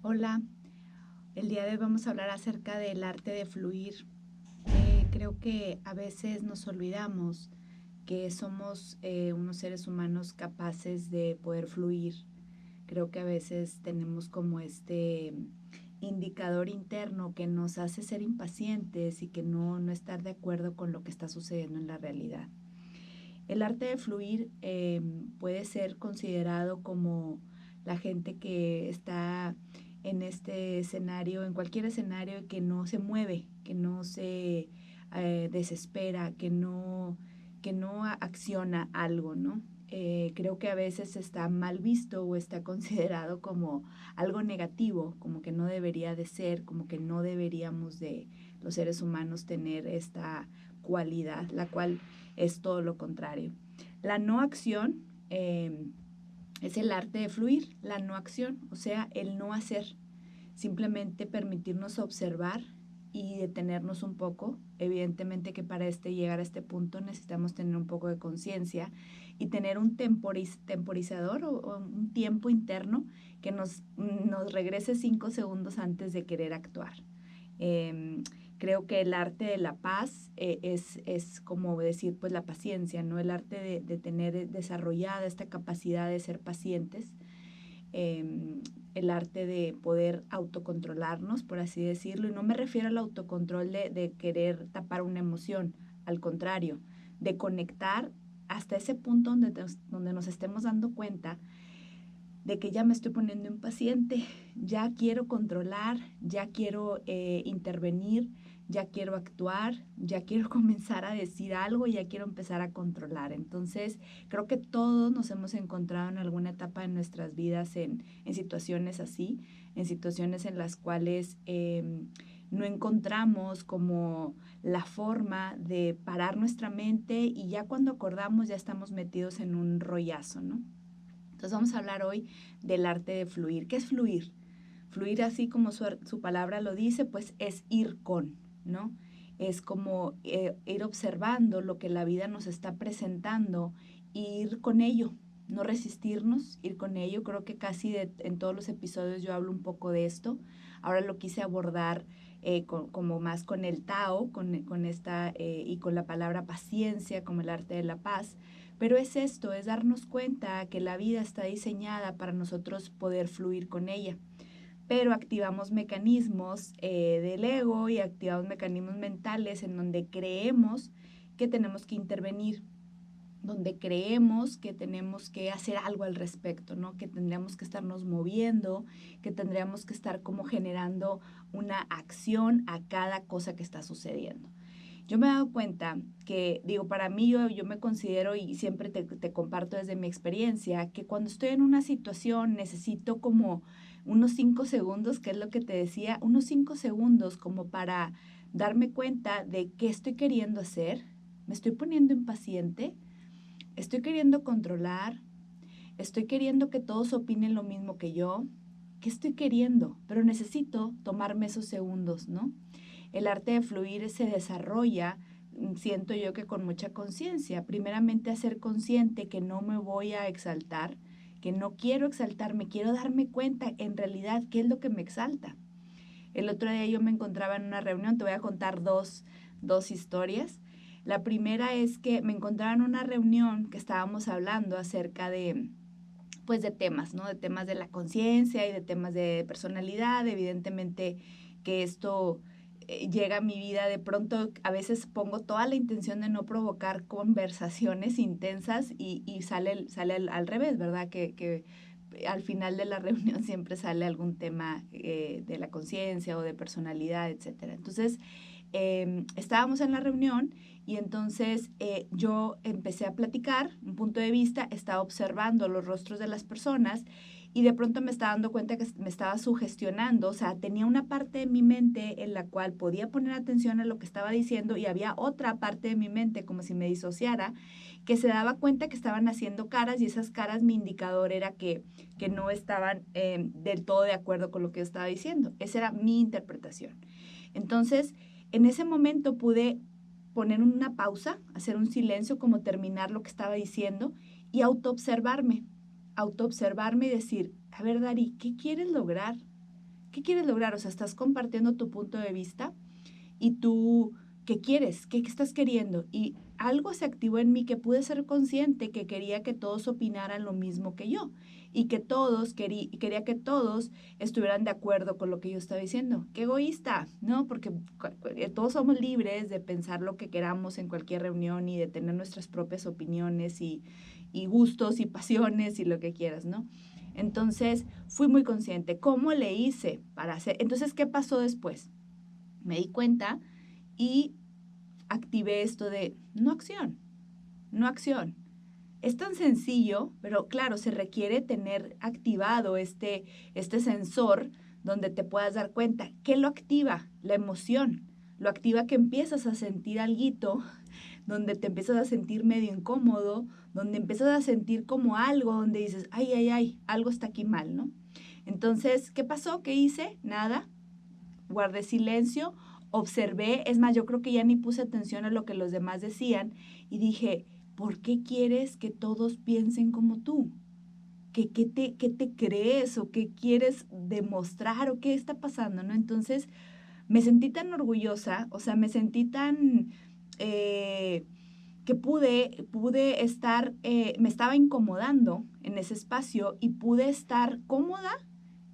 Hola, el día de hoy vamos a hablar acerca del arte de fluir. Creo que a veces nos olvidamos que somos unos seres humanos capaces de poder fluir. Creo que a veces tenemos como este indicador interno que nos hace ser impacientes y que no estar de acuerdo con lo que está sucediendo en la realidad. El arte de fluir puede ser considerado como la gente que está en este escenario, en cualquier escenario, que no se mueve, que no se desespera, que no acciona algo, ¿no? Creo que a veces está mal visto o está considerado como algo negativo, como que no debería de ser, como que no deberíamos de los seres humanos tener esta cualidad, la cual es todo lo contrario. La no acción es el arte de fluir, la no acción, o sea, el no hacer, simplemente permitirnos observar y detenernos un poco. Evidentemente que para llegar a este punto necesitamos tener un poco de conciencia y tener un temporizador o un tiempo interno que nos regrese 5 segundos antes de querer actuar. Eh, Creo que el arte de la paz es como decir, pues la paciencia, ¿no? El arte de tener desarrollada esta capacidad de ser pacientes, el arte de poder autocontrolarnos, por así decirlo, y no me refiero al autocontrol de querer tapar una emoción, al contrario, de conectar hasta ese punto donde nos estemos dando cuenta de que ya me estoy poniendo impaciente, ya quiero controlar, ya quiero intervenir, ya quiero actuar, ya quiero comenzar a decir algo, ya quiero empezar a controlar. Entonces, creo que todos nos hemos encontrado en alguna etapa de nuestras vidas en situaciones así, en situaciones en las cuales no encontramos como la forma de parar nuestra mente y ya cuando acordamos ya estamos metidos en un rollazo, ¿no? Entonces vamos a hablar hoy del arte de fluir. ¿Qué es fluir? Fluir, así como su palabra lo dice, pues es ir con, ¿no? Es como ir observando lo que la vida nos está presentando e ir con ello, no resistirnos, ir con ello. Creo que casi en todos los episodios yo hablo un poco de esto. Ahora lo quise abordar como más con el Tao, con esta y con la palabra paciencia, como el arte de la paz. Pero es esto, es darnos cuenta que la vida está diseñada para nosotros poder fluir con ella. Pero activamos mecanismos del ego y activamos mecanismos mentales en donde creemos que tenemos que intervenir, donde creemos que tenemos que hacer algo al respecto, ¿no? Que tendríamos que estarnos moviendo, que tendríamos que estar como generando una acción a cada cosa que está sucediendo. Yo me he dado cuenta que, digo, para mí yo me considero y siempre te comparto desde mi experiencia, que cuando estoy en una situación necesito como unos 5 segundos, que es lo que te decía, unos 5 segundos como para darme cuenta de qué estoy queriendo hacer, me estoy poniendo impaciente, estoy queriendo controlar, estoy queriendo que todos opinen lo mismo que yo, ¿qué estoy queriendo? Pero necesito tomarme esos segundos, ¿no? El arte de fluir se desarrolla, siento yo que con mucha conciencia. Primeramente, hacer consciente que no me voy a exaltar, que no quiero exaltarme, quiero darme cuenta en realidad qué es lo que me exalta. El otro día yo me encontraba en una reunión, te voy a contar dos historias. La primera es que me encontraba en una reunión que estábamos hablando acerca de, pues, de temas, ¿no? De temas de la conciencia y de temas de personalidad. Evidentemente que esto llega a mi vida de pronto, a veces pongo toda la intención de no provocar conversaciones intensas y sale al revés, ¿verdad? Que al final de la reunión siempre sale algún tema de la conciencia o de personalidad, etcétera. Entonces, estábamos en la reunión y entonces yo empecé a platicar un punto de vista, estaba observando los rostros de las personas y de pronto me estaba dando cuenta que me estaba sugestionando, o sea, tenía una parte de mi mente en la cual podía poner atención a lo que estaba diciendo y había otra parte de mi mente, como si me disociara, que se daba cuenta que estaban haciendo caras y esas caras mi indicador era que no estaban del todo de acuerdo con lo que yo estaba diciendo. Esa era mi interpretación. Entonces, en ese momento pude poner una pausa, hacer un silencio, como terminar lo que estaba diciendo y autoobservarme y decir, a ver, Dari, ¿qué quieres lograr? ¿Qué quieres lograr? O sea, estás compartiendo tu punto de vista y tú, ¿qué quieres? ¿Qué estás queriendo? Y algo se activó en mí que pude ser consciente que quería que todos opinaran lo mismo que yo y que quería que todos estuvieran de acuerdo con lo que yo estaba diciendo. Qué egoísta, ¿no? Porque todos somos libres de pensar lo que queramos en cualquier reunión y de tener nuestras propias opiniones y gustos y pasiones y lo que quieras, ¿no? Entonces, fui muy consciente. ¿Cómo le hice para hacer? Entonces, ¿qué pasó después? Me di cuenta y activé esto de no acción, no acción. Es tan sencillo, pero claro, se requiere tener activado este sensor donde te puedas dar cuenta. ¿Qué lo activa? La emoción. Lo activa que empiezas a sentir alguito, donde te empiezas a sentir medio incómodo, donde empiezas a sentir como algo, donde dices, ay, ay, ay, algo está aquí mal, ¿no? Entonces, ¿qué pasó? ¿Qué hice? Nada. Guardé silencio, observé, es más, yo creo que ya ni puse atención a lo que los demás decían y dije, ¿por qué quieres que todos piensen como tú? ¿Qué te crees o qué quieres demostrar o qué está pasando, ¿no? Entonces me sentí tan orgullosa, o sea, me sentí tan que pude estar, me estaba incomodando en ese espacio y pude estar cómoda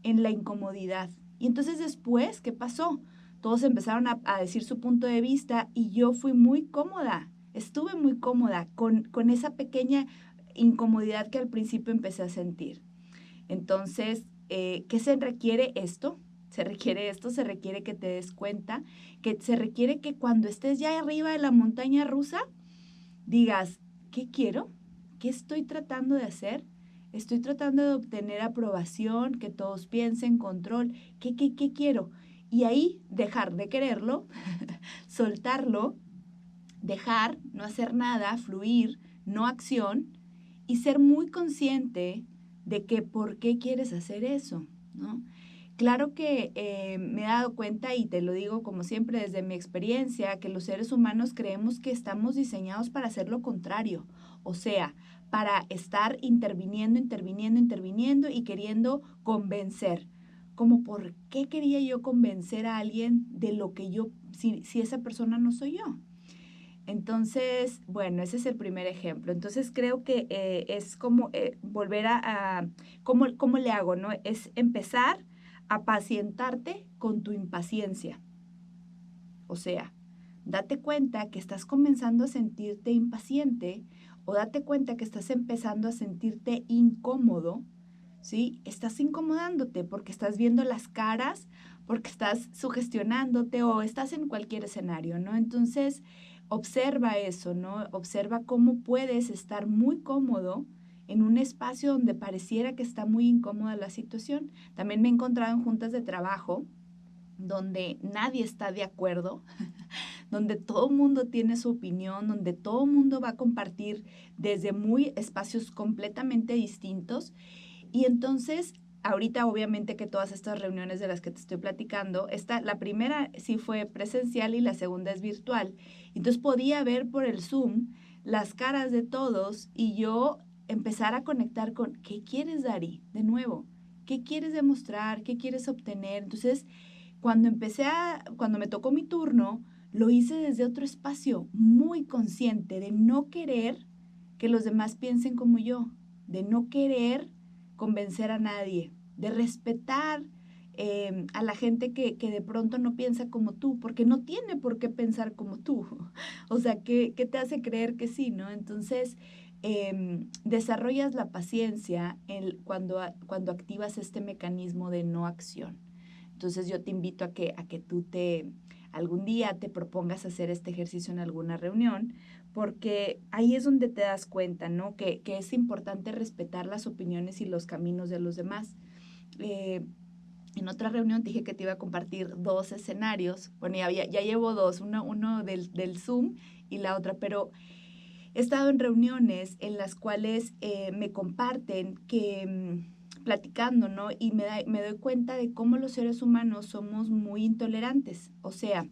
en la incomodidad. Y entonces después, ¿qué pasó? Todos empezaron a decir su punto de vista y yo fui muy cómoda, estuve muy cómoda con esa pequeña incomodidad que al principio empecé a sentir. Entonces, ¿qué se requiere esto? Se requiere que te des cuenta, que se requiere que cuando estés ya arriba de la montaña rusa, digas, ¿qué quiero? ¿Qué estoy tratando de hacer? Estoy tratando de obtener aprobación, que todos piensen, control. ¿Qué quiero? Y ahí dejar de quererlo, soltarlo, dejar, no hacer nada, fluir, no acción, y ser muy consciente de que por qué quieres hacer eso, ¿no? Claro que me he dado cuenta, y te lo digo como siempre desde mi experiencia, que los seres humanos creemos que estamos diseñados para hacer lo contrario, o sea, para estar interviniendo y queriendo convencer. Como por qué quería yo convencer a alguien de lo que yo, si esa persona no soy yo. Entonces, bueno, ese es el primer ejemplo. Entonces creo que es como volver ¿cómo le hago, no? Es empezar a pacientarte con tu impaciencia. O sea, date cuenta que estás comenzando a sentirte impaciente o date cuenta que estás empezando a sentirte incómodo, ¿sí? Estás incomodándote porque estás viendo las caras, porque estás sugestionándote o estás en cualquier escenario, ¿no? Entonces, observa eso, ¿no? Observa cómo puedes estar muy cómodo en un espacio donde pareciera que está muy incómoda la situación. También me he encontrado en juntas de trabajo donde nadie está de acuerdo, donde todo el mundo tiene su opinión, donde todo el mundo va a compartir desde muy espacios completamente distintos. Y entonces, ahorita obviamente que todas estas reuniones de las que te estoy platicando, la primera sí fue presencial y la segunda es virtual. Entonces podía ver por el Zoom las caras de todos y yo empezar a conectar con, ¿qué quieres, Dari? De nuevo, ¿qué quieres demostrar? ¿Qué quieres obtener? Entonces, cuando me tocó mi turno, lo hice desde otro espacio, muy consciente de no querer que los demás piensen como yo, de no querer convencer a nadie, de respetar a la gente que de pronto no piensa como tú, porque no tiene por qué pensar como tú. O sea, ¿qué te hace creer que sí, no? Entonces, desarrollas la paciencia cuando activas este mecanismo de no acción. Entonces yo te invito a que tú algún día te propongas hacer este ejercicio en alguna reunión, porque ahí es donde te das cuenta, ¿no? Que es importante respetar las opiniones y los caminos de los demás. En otra reunión te dije que te iba a compartir dos escenarios. Bueno, ya llevo dos, uno del Zoom y la otra, pero he estado en reuniones en las cuales me comparten platicando, ¿no? Y me doy cuenta de cómo los seres humanos somos muy intolerantes. O sea,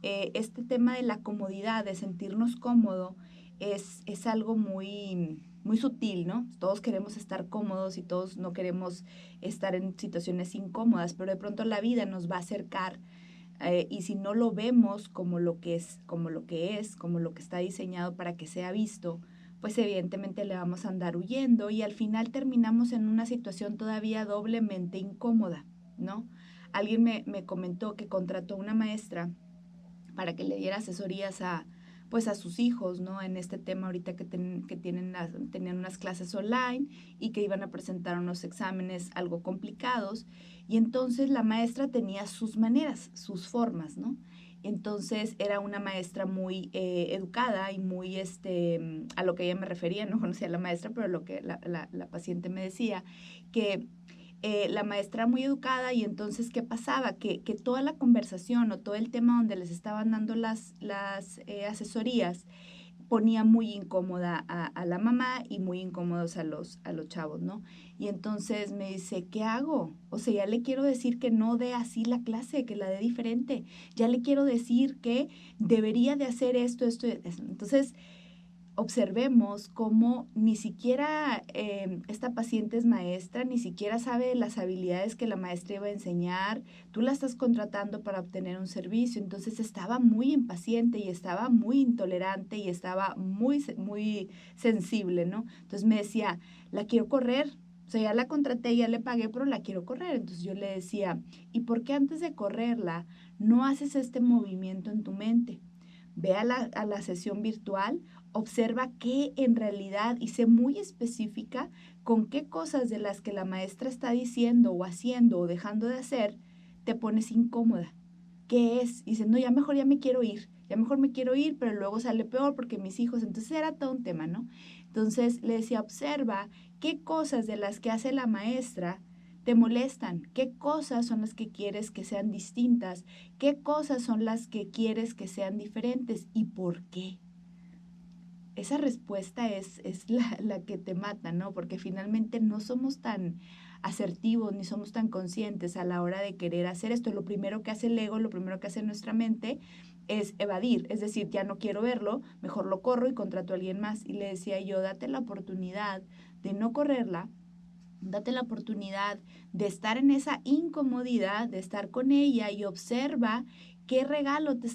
este tema de la comodidad, de sentirnos cómodo, es algo muy, muy sutil, ¿no? Todos queremos estar cómodos y todos no queremos estar en situaciones incómodas, pero de pronto la vida nos va a acercar y si no lo vemos como lo que es, como lo que está diseñado para que sea visto, pues evidentemente le vamos a andar huyendo y al final terminamos en una situación todavía doblemente incómoda, ¿no? Alguien me comentó que contrató una maestra para que le diera asesorías pues a sus hijos, ¿no? En este tema ahorita que tenían unas clases online y que iban a presentar unos exámenes algo complicados. Y entonces la maestra tenía sus maneras, sus formas, ¿no? Entonces era una maestra muy educada y muy, a lo que ella me refería, no conocía a la maestra, pero lo que la paciente me decía, que la maestra muy educada y entonces, ¿qué pasaba? Que toda la conversación o todo el tema donde les estaban dando las asesorías ponía muy incómoda a la mamá y muy incómodos a los chavos, ¿no? Y entonces me dice, ¿qué hago? O sea, ya le quiero decir que no dé así la clase, que la dé diferente. Ya le quiero decir que debería de hacer esto, esto, esto. Entonces, observemos cómo ni siquiera esta paciente es maestra, ni siquiera sabe las habilidades que la maestra iba a enseñar, tú la estás contratando para obtener un servicio, entonces estaba muy impaciente y estaba muy intolerante y estaba muy sensible, ¿no? Entonces me decía, la quiero correr, o sea, ya la contraté, ya le pagué, pero la quiero correr. Entonces yo le decía, ¿y por qué antes de correrla no haces este movimiento en tu mente? Ve a la sesión virtual, observa qué en realidad, y sé muy específica con qué cosas de las que la maestra está diciendo o haciendo o dejando de hacer, te pones incómoda. ¿Qué es? Y dice, no, ya mejor ya me quiero ir, ya mejor me quiero ir, pero luego sale peor porque mis hijos, entonces era todo un tema, ¿no? Entonces le decía, observa qué cosas de las que hace la maestra te molestan, qué cosas son las que quieres que sean distintas, qué cosas son las que quieres que sean diferentes y por qué. Esa respuesta es la que te mata, ¿no? Porque finalmente no somos tan asertivos ni somos tan conscientes a la hora de querer hacer esto. Lo primero que hace el ego, lo primero que hace nuestra mente es evadir, es decir, ya no quiero verlo, mejor lo corro y contrato a alguien más. Y le decía yo, date la oportunidad de no correrla, date la oportunidad de estar en esa incomodidad, de estar con ella y observa qué regalo te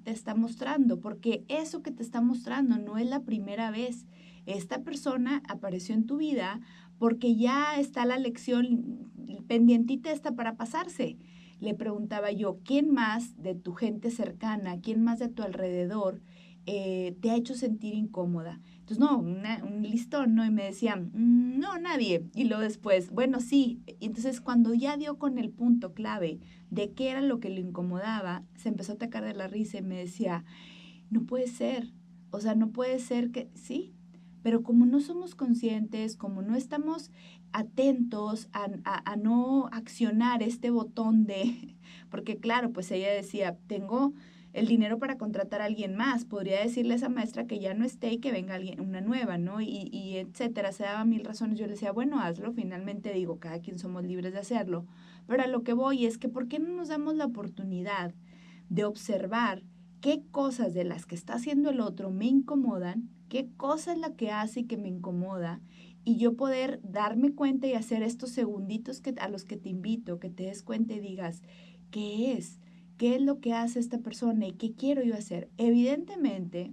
está mostrando, porque eso que te está mostrando no es la primera vez. Esta persona apareció en tu vida porque ya está la lección pendientita esta para pasarse. Le preguntaba yo, ¿quién más de tu gente cercana, quién más de tu alrededor te ha hecho sentir incómoda? Entonces, no, un listón, ¿no? Y me decían, no, nadie. Y luego después, bueno, sí. Y entonces, cuando ya dio con el punto clave de qué era lo que le incomodaba, se empezó a atacar de la risa y me decía, no puede ser. O sea, no puede ser que, sí, pero como no somos conscientes, como no estamos atentos a no accionar este botón de, porque claro, pues ella decía, tengo el dinero para contratar a alguien más, podría decirle a esa maestra que ya no esté y que venga alguien, una nueva, ¿no? Y etcétera, se daba mil razones. Yo le decía, bueno, hazlo, finalmente digo, cada quien somos libres de hacerlo. Pero a lo que voy es que, ¿por qué no nos damos la oportunidad de observar qué cosas de las que está haciendo el otro me incomodan, qué cosa es la que hace y que me incomoda, y yo poder darme cuenta y hacer estos segunditos a los que te invito, que te des cuenta y digas, ¿qué es? ¿Qué es lo que hace esta persona y qué quiero yo hacer? Evidentemente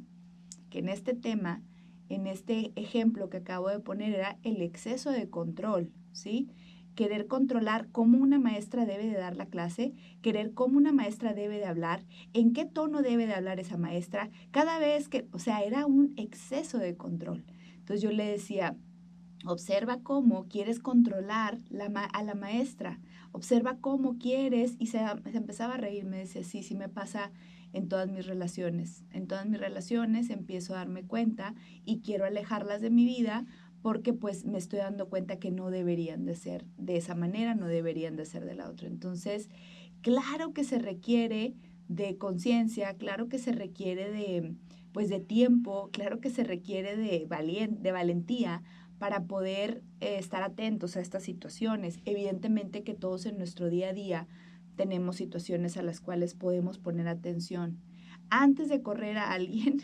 que en este tema, en este ejemplo que acabo de poner, era el exceso de control, ¿sí? Querer controlar cómo una maestra debe de dar la clase, querer cómo una maestra debe de hablar, en qué tono debe de hablar esa maestra, cada vez que, o sea, era un exceso de control. Entonces yo le decía, observa cómo quieres controlar a la maestra, observa cómo quieres, y se empezaba a reír, me decía, sí, sí me pasa en todas mis relaciones empiezo a darme cuenta y quiero alejarlas de mi vida porque pues me estoy dando cuenta que no deberían de ser de esa manera, no deberían de ser de la otra. Entonces, claro que se requiere de conciencia, claro que se requiere de, pues, de tiempo, claro que se requiere de valentía para poder estar atentos a estas situaciones. Evidentemente que todos en nuestro día a día tenemos situaciones a las cuales podemos poner atención. Antes de correr a alguien,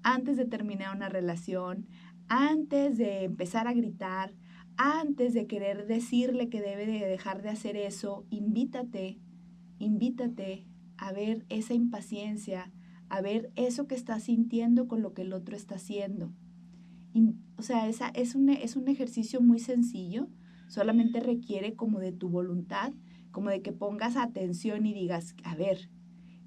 antes de terminar una relación, Antes de empezar a gritar, antes de querer decirle que debe de dejar de hacer eso, invítate a ver esa impaciencia, a ver eso que estás sintiendo con lo que el otro está haciendo. O sea, es un ejercicio muy sencillo, solamente requiere como de tu voluntad, como de que pongas atención y digas, a ver,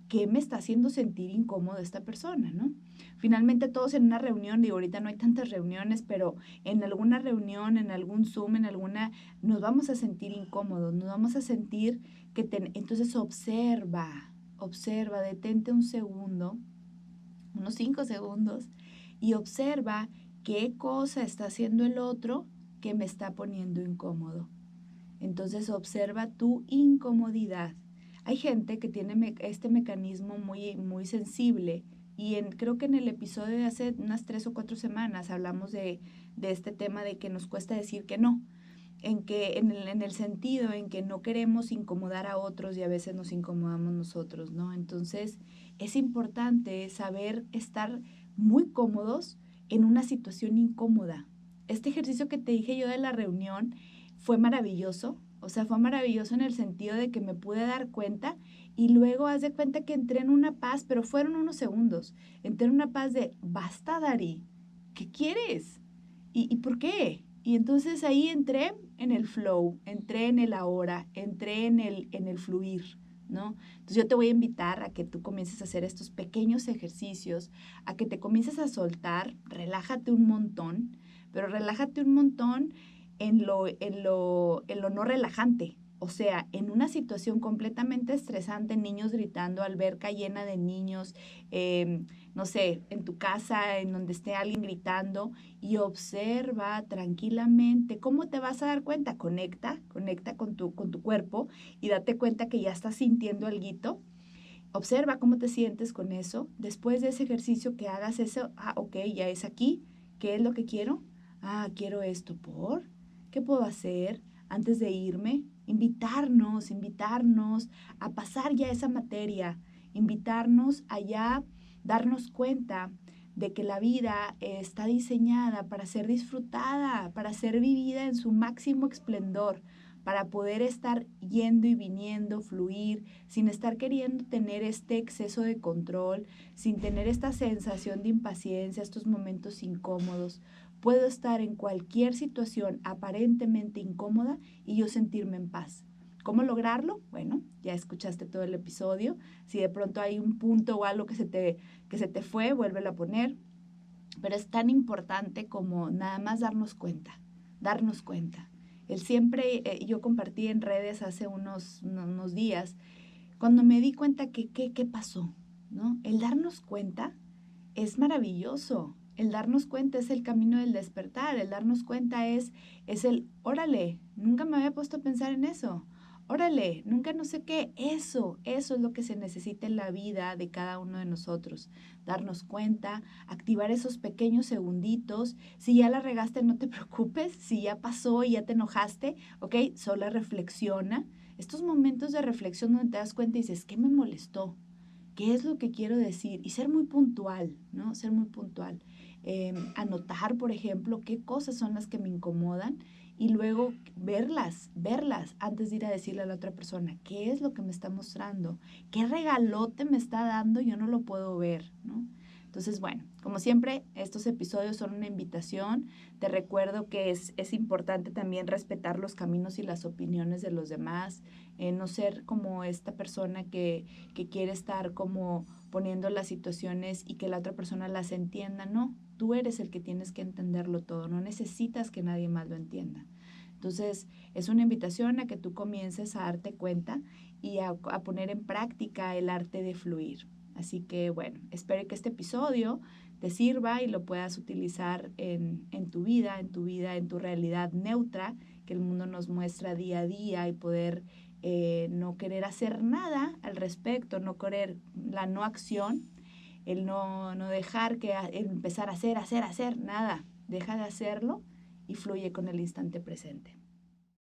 ¿qué me está haciendo sentir incómodo esta persona, no? Finalmente todos en una reunión, digo, ahorita no hay tantas reuniones, pero en alguna reunión, en algún Zoom, nos vamos a sentir incómodos, nos vamos a sentir entonces observa, detente un segundo, unos 5 segundos, y observa qué cosa está haciendo el otro que me está poniendo incómodo. Entonces observa tu incomodidad. Hay gente que tiene este mecanismo muy, muy sensible y creo que en el episodio de hace unas 3 o 4 semanas hablamos de este tema de que nos cuesta decir que no, en el sentido en que no queremos incomodar a otros y a veces nos incomodamos nosotros, ¿no? Entonces es importante saber estar muy cómodos en una situación incómoda. Este ejercicio que te dije yo de la reunión fue maravilloso, o sea, fue maravilloso en el sentido de que me pude dar cuenta y luego haz de cuenta que entré en una paz, pero fueron unos segundos. Entré en una paz de, basta, Dari, ¿qué quieres? ¿Y por qué? Y entonces ahí entré en el flow, entré en el ahora, entré en el fluir, ¿no? Entonces yo te voy a invitar a que tú comiences a hacer estos pequeños ejercicios, a que te comiences a soltar, relájate un montón, pero relájate un montón en lo no relajante. O sea, en una situación completamente estresante, niños gritando, alberca llena de niños, no sé, en tu casa, en donde esté alguien gritando, y observa tranquilamente. ¿Cómo te vas a dar cuenta? Conecta con tu cuerpo y date cuenta que ya estás sintiendo alguito. Observa cómo te sientes con eso. Después de ese ejercicio que hagas eso, ok, ya es aquí. ¿Qué es lo que quiero? Quiero esto. ¿Por? ¿Qué puedo hacer antes de irme? Invitarnos a pasar ya esa materia, invitarnos a ya darnos cuenta de que la vida está diseñada para ser disfrutada, para ser vivida en su máximo esplendor, para poder estar yendo y viniendo, fluir, sin estar queriendo tener este exceso de control, sin tener esta sensación de impaciencia, estos momentos incómodos. Puedo estar en cualquier situación aparentemente incómoda y yo sentirme en paz. ¿Cómo lograrlo? Bueno, ya escuchaste todo el episodio. Si de pronto hay un punto o algo que se te fue, vuélvelo a poner. Pero es tan importante como nada más darnos cuenta. Yo compartí en redes hace unos días, cuando me di cuenta ¿qué pasó? ¿No? El darnos cuenta es maravilloso. El darnos cuenta es el camino del despertar. El darnos cuenta es órale, nunca me había puesto a pensar en eso. Órale, nunca no sé qué. Eso es lo que se necesita en la vida de cada uno de nosotros. Darnos cuenta, activar esos pequeños segunditos. Si ya la regaste, no te preocupes. Si ya pasó y ya te enojaste, ok, solo reflexiona. Estos momentos de reflexión donde te das cuenta y dices, ¿qué me molestó? ¿Qué es lo que quiero decir? Y ser muy puntual, ¿no? Ser muy puntual. Anotar, por ejemplo, qué cosas son las que me incomodan y luego verlas antes de ir a decirle a la otra persona, ¿qué es lo que me está mostrando? ¿Qué regalote me está dando? Yo no lo puedo ver, ¿no? Entonces, bueno, como siempre, estos episodios son una invitación. Te recuerdo que es importante también respetar los caminos y las opiniones de los demás, no ser como esta persona que quiere estar como poniendo las situaciones y que la otra persona las entienda. No, tú eres el que tienes que entenderlo todo, no necesitas que nadie más lo entienda. Entonces, es una invitación a que tú comiences a darte cuenta y a poner en práctica el arte de fluir. Así que, bueno, espero que este episodio te sirva y lo puedas utilizar en tu vida, en tu realidad neutra, que el mundo nos muestra día a día y poder no querer hacer nada al respecto, no querer la no acción, el no dejar el empezar a hacer, nada, deja de hacerlo y fluye con el instante presente.